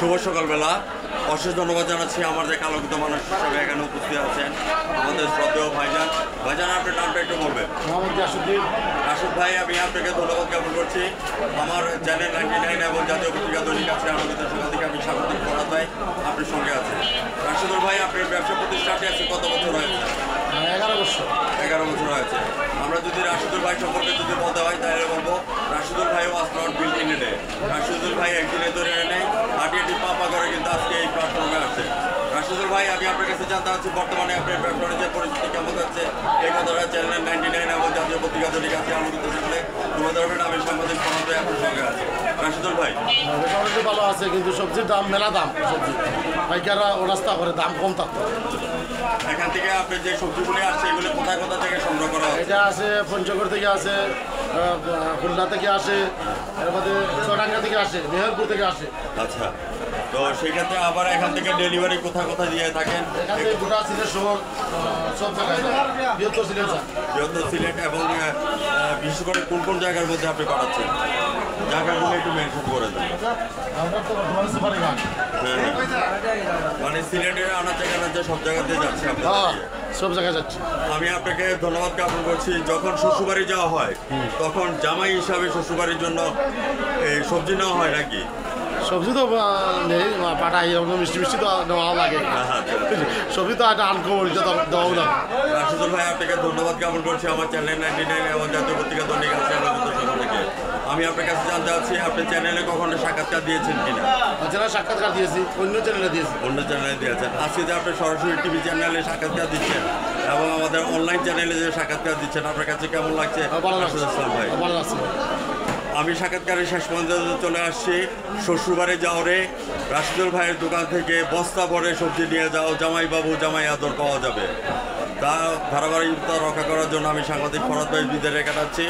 শুভ সকালবেলা। অশেষ ধন্যবাদ জানাচ্ছি আমাদের আলোকিত মানুষ হিসাবে এখানে উপস্থিত আছেন আমাদের শ্রদ্ধেয় ভাইজান। ভাইজান, আপনার নামটা একটু বলবেন। রাশেদ ভাই, আমি আপনাকে ধন্যবাদ জ্ঞাপন করছি। আমার চ্যানেল 99 এবং জাতীয় পত্রিকা দৈনিক আছে আলোকিত সকাল থেকে আমি স্বাগতিক করা তাই আপনার সঙ্গে আছে। রাশেদুল ভাই, আপনার ব্যবসা প্রতিষ্ঠানটি আছে কত বছর হয়েছে? 11 বছর। 11 বছর হয়েছে। আমরা যদি রাশেদুল ভাই সম্পর্কে যদি বলতে হয় তাহলে বলবো রাশেদুল ভাই was not built in a day. Rashedul ভাই একদিনে তৈরি নেই, হাঁটিয়ে পাপা করে কিন্তু আজকে এই প্ল্যাটফর্মে আসছে। রাশেদুল ভাই, আমি আপনার কাছে জানতে চাচ্ছি বর্তমানে আপনার ব্যবসার যে পরিস্থিতি কেমন যাচ্ছে এই কথাটা চ্যানেল 99 এবং জাতীয় পত্রিকা দৈনিক আছে আলোকিত থাকলে তুলে ধরবেন। আমি সাংবাদিক ফোনাতে আপনার সঙ্গে আছি। রাশেদুল ভাই, মোটামুটি ভালো আছে, কিন্তু সবজির দাম মেলা দাম। সবজি পাইকাররা ও রাস্তা করে দাম কম থাকতো। এখান থেকে আপনি যে সবজিগুলি আসছে এগুলি কোথায় কোথা থেকে সংগ্রহ করা হয়? এটা আছে পঞ্চগড় থেকে আসে, খুলনা থেকে আসে, এর মধ্যে চুয়াডাঙ্গা থেকে আসে, মেহেরপুর থেকে আসে। আচ্ছা, তো সেই ক্ষেত্রে আবার এখান থেকে ডেলিভারি কোথায় কোথায় দিয়ে থাকেন? এখান থেকে গোটা সিলেট শহর সব জায়গায়, বৃহত্তর সিলেট যায়। বৃহত্তর সিলেট এবং বিশেষ করে কোন কোন জায়গার মধ্যে আপনি পাঠাচ্ছেন? জায়গাগুলো একটু মেনশন করে দেন। আমরা তো বর্তমানে সুপারি গান। হ্যাঁ, মানে সিলেটের আনাচে কানাচে সব জায়গাতে যাচ্ছে আপনাদের হ্যাঁ, দিয়ে। সব জায়গায় যাচ্ছে। আমি আপনাকে ধন্যবাদ জ্ঞাপন করছি। যখন শ্বশুরবাড়ি যাওয়া হয় তখন জামাই হিসাবে শ্বশুরবাড়ির জন্য এই সবজি নেওয়া হয় নাকি? সবজি তো নেই, পাঠাই মিষ্টি মিষ্টি তো নেওয়া লাগে। সবজি তো একটা আনকমন, এটা তো দেওয়াও লাগে। রাশেদুল ভাই, আপনাকে ধন্যবাদ জ্ঞাপন করছি আমার চ্যানেল 99 এবং জাতীয় পত্রিকা দৈনিক আছে আলোকিত সকাল থেকে। আমি আপনার কাছে জানতে চাচ্ছি আপনি চ্যানেলে কখনো সাক্ষাৎকার দিয়েছেন কিনা? যারা সাক্ষাৎকার দিয়েছি অন্য চ্যানেলে দিয়েছি। অন্য চ্যানেলে দিয়েছেন। আজকে যে আপনি সরাসরি টিভি চ্যানেলে সাক্ষাৎকার দিচ্ছেন এবং আমাদের অনলাইন চ্যানেলে যে সাক্ষাৎকার দিচ্ছেন আপনার কাছে কেমন লাগছে? ভালো লাগছে, রাশেদ ইসলাম ভাই, ভালো লাগছে। আমি সাক্ষাৎকারের শেষ পর্যন্ত চলে আসছি শ্বশুরবাড়ি যাওয়ারে। রাশেদুল ভাইয়ের দোকান থেকে বস্তা ভরে সবজি নিয়ে যাও, জামাই বাবু জামাই আদর পাওয়া যাবে। তা ধারাবাহিকতা রক্ষা করার জন্য আমি সাংবাদিক ফরাদ ভাই বিদায় কাটাচ্ছি।